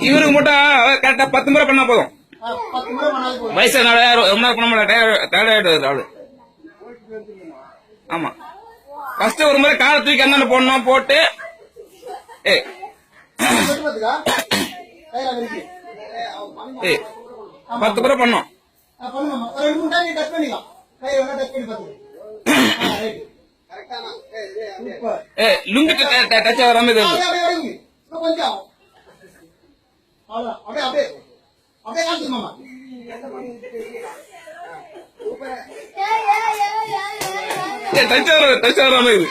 இவருக்கு மட்டும் கரெக்டா 10 முறை பண்ணா போதும். வயசான ரொம்ப நேரம் பண்ண முடியாது அவளு. ஆமா, ஃபர்ஸ்ட் ஒரு முறை காலை தூக்கி அண்ணாண்ட போடணும். போட்டு 10 முறை பண்ணும். லுங்கி டச் ஆகிற மாதிரி டச் ஆகிற மாதிரி